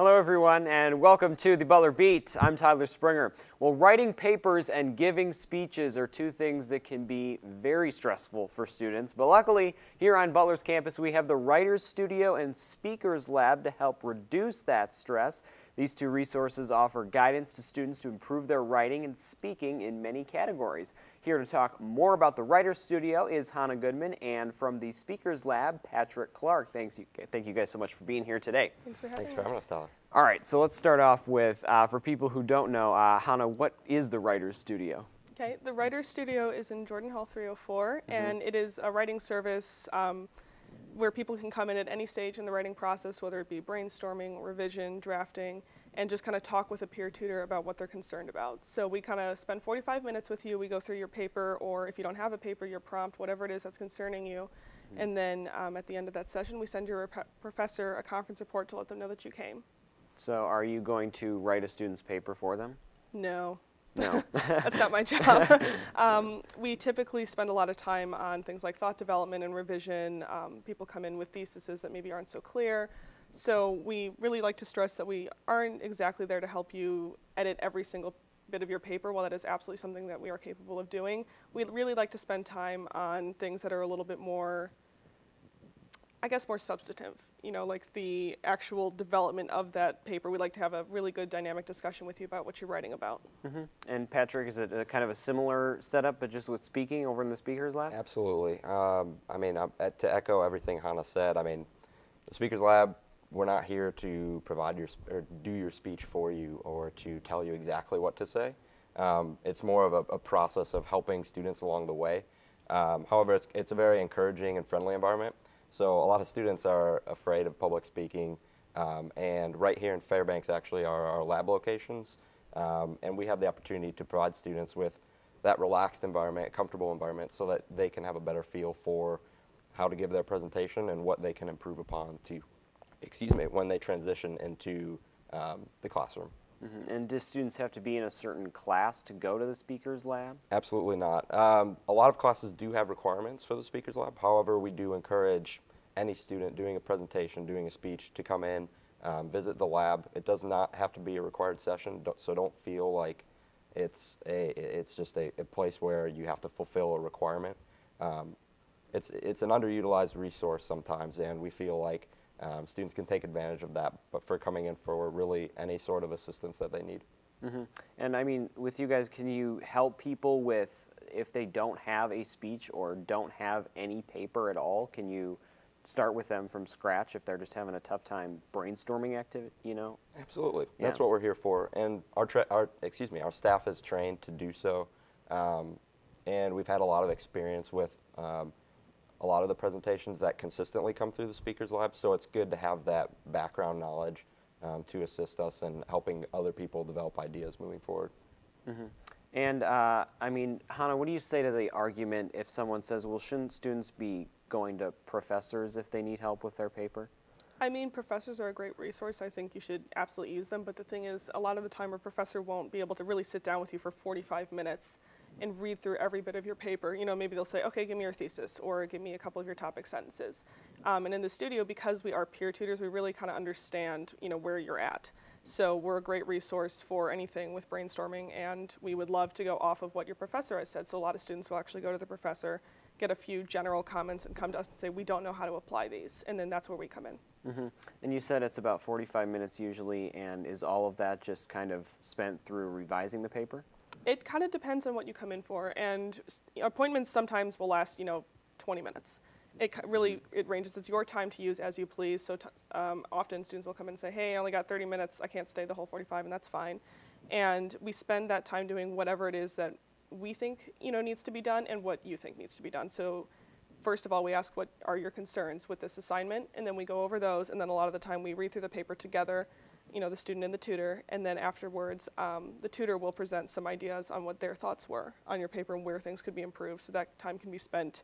Hello everyone and welcome to the Butler Beat. I'm Tyler Springer. Well, writing papers and giving speeches are two things that can be very stressful for students, but luckily here on Butler's campus we have the Writers Studio and Speakers Lab to help reduce that stress. These two resources offer guidance to students to improve their writing and speaking in many categories. Here to talk more about the Writers Studio is Hannah Goodman, and from the Speakers Lab, Patrick Clark. Thank you guys so much for being here today. Thanks for having us, Tyler. All right, so let's start off with, for people who don't know, Hannah, what is the Writers Studio? Okay, the Writers Studio is in Jordan Hall 304, and it is a writing service where people can come in at any stage in the writing process, whether it be brainstorming, revision, drafting, and just kind of talk with a peer tutor about what they're concerned about. So we kind of spend 45 minutes with you. We go through your paper, or if you don't have a paper, your prompt, whatever it is that's concerning you. And then at the end of that session, we send your professor a conference report to let them know that you came. So are you going to write a student's paper for them? No. No. That's not my job. We typically spend a lot of time on things like thought development and revision. People come in with theses that maybe aren't so clear. So we really like to stress that we aren't exactly there to help you edit every single bit of your paper. While that is absolutely something that we are capable of doing, we really like to spend time on things that are a little bit more, I guess, more substantive, you know, like the actual development of that paper. We'd like to have a really good dynamic discussion with you about what you're writing about. And Patrick, is it a kind of a similar setup, but just with speaking over in the Speakers Lab? Absolutely. I mean, to echo everything Hannah said, I mean, the Speakers Lab, we're not here to provide or do your speech for you or to tell you exactly what to say. It's more of a process of helping students along the way. However, it's a very encouraging and friendly environment. So a lot of students are afraid of public speaking, and right here in Fairbanks actually are our lab locations, and we have the opportunity to provide students with that relaxed environment, comfortable environment, so that they can have a better feel for how to give their presentation and what they can improve upon to, when they transition into the classroom. And do students have to be in a certain class to go to the Speakers Lab? Absolutely not. A lot of classes do have requirements for the Speakers Lab. However, we do encourage any student doing a presentation, doing a speech, to come in, visit the lab. It does not have to be a required session, so don't feel like it's just a place where you have to fulfill a requirement. It's an underutilized resource sometimes, and we feel like students can take advantage of that, but for coming in for really any sort of assistance that they need. And I mean, with you guys, can you help people with, if they don't have a speech or don't have any paper at all, can you start with them from scratch if they're just having a tough time brainstorming activity, you know? Absolutely. That's what we're here for. And our staff is trained to do so. And we've had a lot of experience with a lot of the presentations that consistently come through the Speakers Lab, so it's good to have that background knowledge to assist us in helping other people develop ideas moving forward. And I mean, Hannah, what do you say to the argument if someone says, well, shouldn't students be going to professors if they need help with their paper? I mean, professors are a great resource. I think you should absolutely use them, but the thing is, a lot of the time a professor won't be able to really sit down with you for 45 minutes and read through every bit of your paper. You know, maybe they'll say, okay, give me your thesis, or give me a couple of your topic sentences. And in the studio, because we are peer tutors, we really kind of understand, you know, where you're at. So we're a great resource for anything with brainstorming, and we would love to go off of what your professor has said. So a lot of students will actually go to the professor, get a few general comments, and come to us and say, we don't know how to apply these, and then that's where we come in. And you said it's about 45 minutes usually, and is all of that just kind of spent through revising the paper? It kind of depends on what you come in for, and appointments sometimes will last, 20 minutes. It ranges. It's your time to use as you please. So often students will come in and say, hey, I only got 30 minutes. I can't stay the whole 45, and that's fine. And we spend that time doing whatever it is that we think needs to be done and what you think needs to be done. So first of all, we ask what are your concerns with this assignment, and then we go over those, and then a lot of the time we read through the paper together, the student and the tutor, and then afterwards the tutor will present some ideas on what their thoughts were on your paper and where things could be improved, so that time can be spent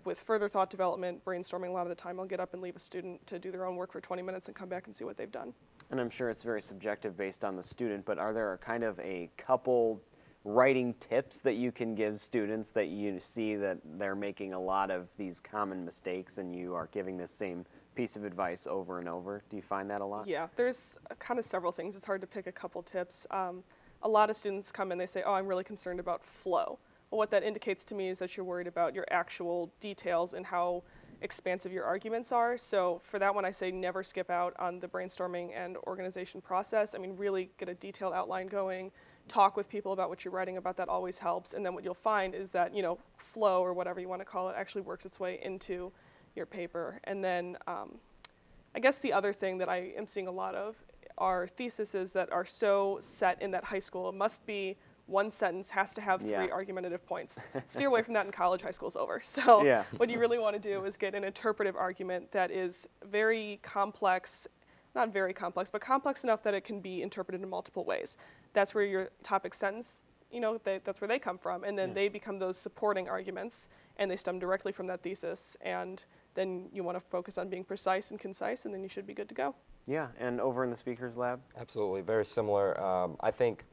with further thought development, brainstorming. A lot of the time I'll get up and leave a student to do their own work for 20 minutes and come back and see what they've done. And I'm sure it's very subjective based on the student, but are there kind of a couple writing tips that you can give students that you see that they're making a lot of these common mistakes and you are giving the same piece of advice over and over? Do you find that a lot? Yeah, there's kind of several things. It's hard to pick a couple tips. A lot of students come in, they say, oh, I'm really concerned about flow. Well, what that indicates to me is that you're worried about your actual details and how expansive your arguments are. So for that one, I say never skip out on the brainstorming and organization process. I mean, really get a detailed outline going, talk with people about what you're writing about. That always helps. And then what you'll find is that, flow, or whatever you want to call it, actually works its way into your paper. And then I guess the other thing that I am seeing a lot of are theses that are so set in that high school. It must be one sentence, has to have 3 argumentative points. Steer away from that in college. High school's over. So what you really want to do is get an interpretive argument that is very complex, not very complex, but complex enough that it can be interpreted in multiple ways. That's where your topic sentence, that's where they come from. And then they become those supporting arguments, and they stem directly from that thesis. And then you want to focus on being precise and concise, and then you should be good to go. Yeah, and over in the speakers lab? Absolutely, very similar. I think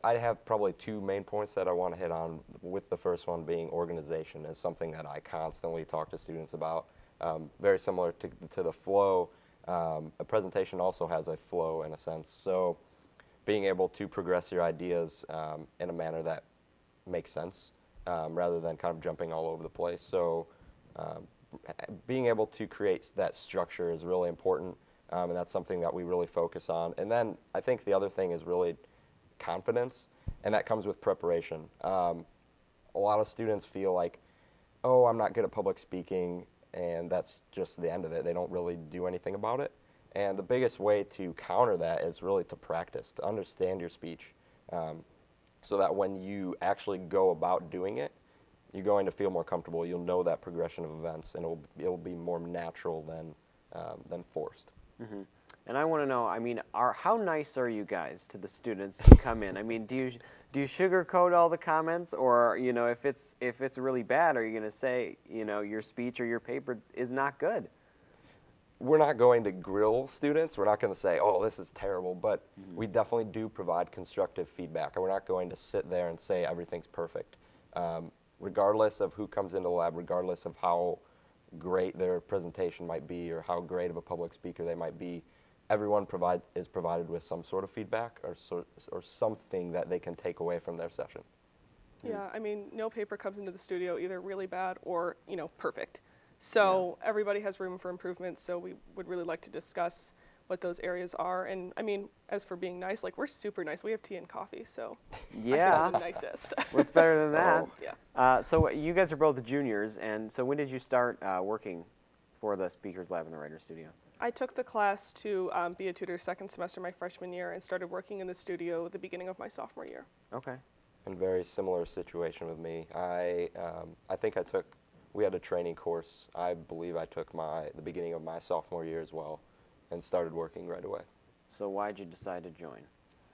I have probably 2 main points that I want to hit on, with the first one being organization is something that I constantly talk to students about. Very similar to the flow. A presentation also has a flow in a sense. So being able to progress your ideas in a manner that makes sense rather than kind of jumping all over the place. So being able to create that structure is really important, and that's something that we really focus on. And then I think the other thing is really confidence, and that comes with preparation. A lot of students feel like, oh, I'm not good at public speaking, and that's just the end of it. They don't really do anything about it. And the biggest way to counter that is really to practice, to understand your speech, so that when you actually go about doing it, you're going to feel more comfortable. You'll know that progression of events, and it'll be more natural than forced. Mm-hmm. And I want to know, I mean, how nice are you guys to the students who come in? I mean, do you sugarcoat all the comments, or if it's really bad, are you going to say your speech or your paper is not good? We're not going to grill students. We're not going to say, oh, this is terrible, but we definitely do provide constructive feedback, and we're not going to sit there and say everything's perfect. Regardless of who comes into the lab, regardless of how great their presentation might be or how great of a public speaker they might be, everyone is provided with some sort of feedback or something that they can take away from their session. Yeah, I mean, no paper comes into the studio either really bad or, perfect. So everybody has room for improvement, so we would really like to discuss what those areas are. And I mean, as for being nice, we're super nice. We have tea and coffee, so I feel the nicest. What's better than that? Yeah. So you guys are both juniors, and so when did you start working for the Speakers Lab in the Writer's Studio? I took the class to be a tutor second semester my freshman year and started working in the studio at the beginning of my sophomore year. Okay. And very similar situation with me. I think we had a training course. I believe I took the beginning of my sophomore year as well, and started working right away. So why did you decide to join?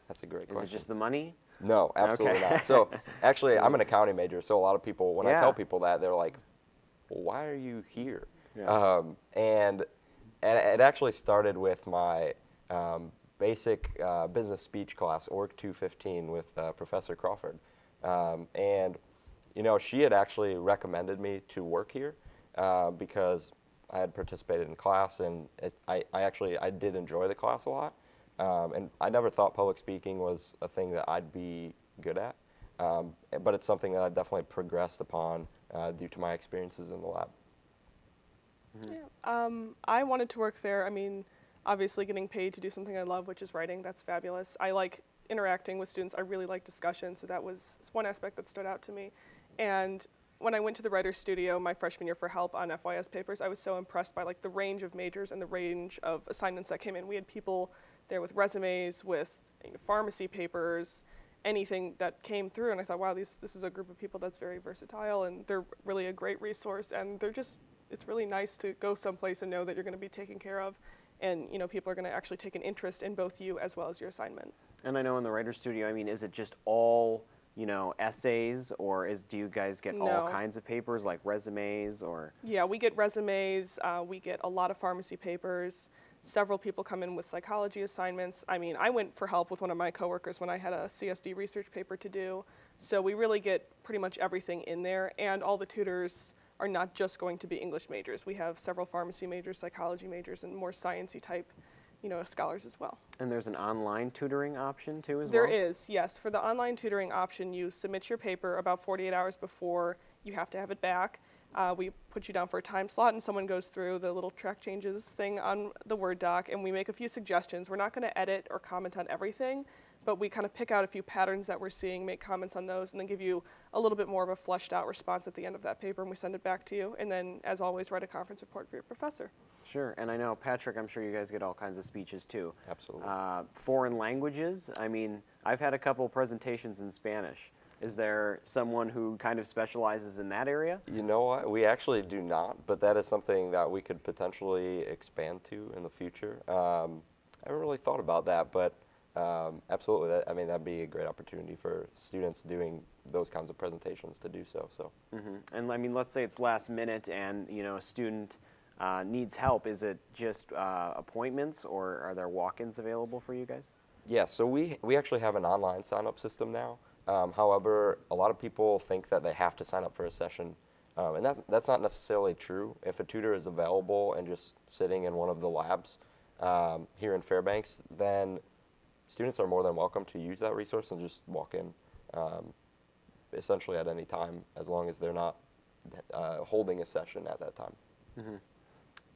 That's a great question. Is it just the money? No, absolutely not. So actually, I'm an accounting major, so a lot of people, when I tell people that, they're like, well, why are you here? Yeah. And it actually started with my basic business speech class, Org 215, with Professor Crawford. And she had actually recommended me to work here because I had participated in class, and I did enjoy the class a lot. And I never thought public speaking was a thing that I'd be good at, but it's something that I've definitely progressed upon due to my experiences in the lab. Mm-hmm. Yeah. I wanted to work there. I mean, obviously getting paid to do something I love, which is writing, that's fabulous. I like interacting with students. I really like discussion, so that was one aspect that stood out to me. And when I went to the Writer's Studio my freshman year for help on FYS papers, I was so impressed by the range of majors and the range of assignments that came in. We had people there with resumes, with pharmacy papers, anything that came through, and I thought, wow, this is a group of people that's very versatile, and they're really a great resource, and it's really nice to go someplace and know that you're going to be taken care of, and people are going to actually take an interest in both you as well as your assignment. And I know in the Writer's Studio, I mean, is it just all you know, essays, or do you guys get all No. kinds of papers like resumes or? Yeah, we get resumes, we get a lot of pharmacy papers. Several people come in with psychology assignments. I mean, I went for help with one of my coworkers when I had a CSD research paper to do. So we really get pretty much everything in there, and all the tutors are not just going to be English majors. We have several pharmacy majors, psychology majors, and more sciencey type, you know, scholars as well. And there's an online tutoring option too as There well? is, yes. For the online tutoring option, you submit your paper about 48 hours before you have to have it back. We put you down for a time slot, and someone goes through the little track changes thing on the Word doc, and we make a few suggestions. We're not going to edit or comment on everything, but we kind of pick out a few patterns that we're seeing, make comments on those, and then give you a little bit more of a fleshed out response at the end of that paper, and we send it back to you. And then, as always, write a conference report for your professor. Sure, and I know, Patrick, I'm sure you guys get all kinds of speeches too. Absolutely. Foreign languages, I mean, I've had a couple presentations in Spanish. Is there someone who kind of specializes in that area? You know what? We actually do not, but that is something that we could potentially expand to in the future. I haven't really thought about that, but absolutely. I mean, that'd be a great opportunity for students doing those kinds of presentations to do so. And I mean, let's say it's last minute, and you know, a student needs help. Is it just appointments, or are there walk-ins available for you guys? Yeah, so we actually have an online sign-up system now. However, a lot of people think that they have to sign up for a session, and that's not necessarily true. If a tutor is available and just sitting in one of the labs here in Fairbanks, then students are more than welcome to use that resource and just walk in essentially at any time, as long as they're not holding a session at that time.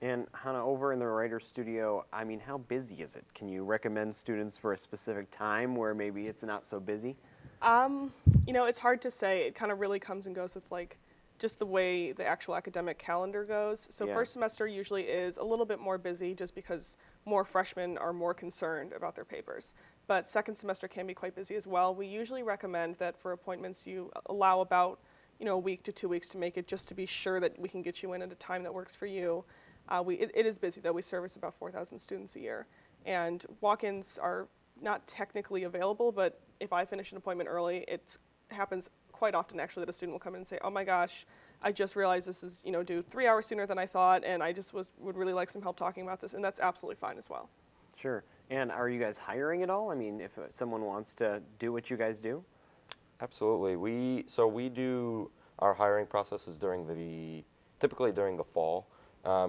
And Hannah, over in the writer's studio, I mean, how busy is it? Can you recommend students for a specific time where maybe it's not so busy? You know, it's hard to say. It kind of really comes and goes with like just the way the actual academic calendar goes. So Yeah. first semester usually is a little bit more busy just because more freshmen are more concerned about their papers. But second semester can be quite busy as well. We usually recommend that for appointments you allow about, you know, a week to 2 weeks to make it, just to be sure that we can get you in at a time that works for you. It is busy though. We service about 4,000 students a year, and walk-ins are not technically available, but if I finish an appointment early, it happens quite often actually that a student will come in and say, oh my gosh, I just realized this is, you know, due 3 hours sooner than I thought, and I just would really like some help talking about this, and that's absolutely fine as well. Sure. And are you guys hiring at all? I mean, if someone wants to do what you guys do? Absolutely. We do our hiring processes typically during the fall.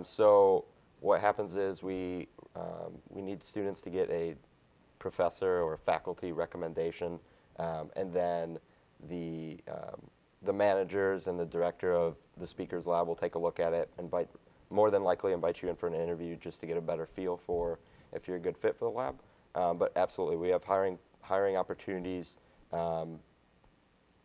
So what happens is we need students to get a professor or faculty recommendation, and then the managers and the director of the speakers lab will take a look at it, more than likely invite you in for an interview just to get a better feel for if you're a good fit for the lab. But absolutely, we have hiring opportunities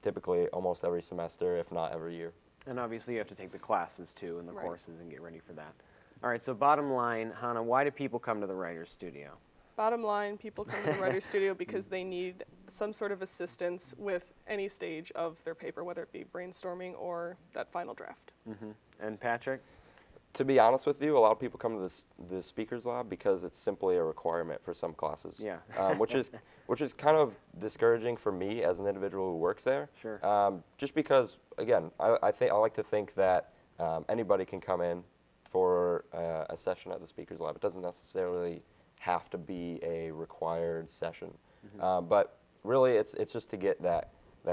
typically almost every semester, if not every year. And obviously you have to take the classes too and the Right. courses and get ready for that. All right, so bottom line, Hannah, why do people come to the writer's studio? Bottom line, people come to the writer's studio because they need some sort of assistance with any stage of their paper, whether it be brainstorming or that final draft. And Patrick? To be honest with you, a lot of people come to the speakers lab because it's simply a requirement for some classes. Yeah. which is kind of discouraging for me as an individual who works there. Sure. Just because, again, I like to think that anybody can come in for a session at the speakers lab. It doesn't necessarily have to be a required session, but really it's just to get that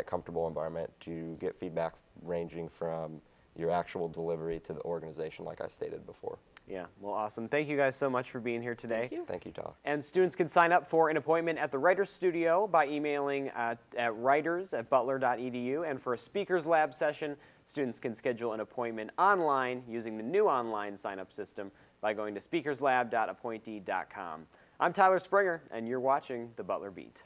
comfortable environment, to get feedback ranging from your actual delivery to the organization, like I stated before. Yeah, well, awesome. Thank you guys so much for being here today. Thank you. Thank you, Tyler. And students can sign up for an appointment at the Writers Studio by emailing at writers@butler.edu. And for a Speakers Lab session, students can schedule an appointment online using the new online sign-up system by going to speakerslab.appointee.com. I'm Tyler Springer, and you're watching the Butler Beat.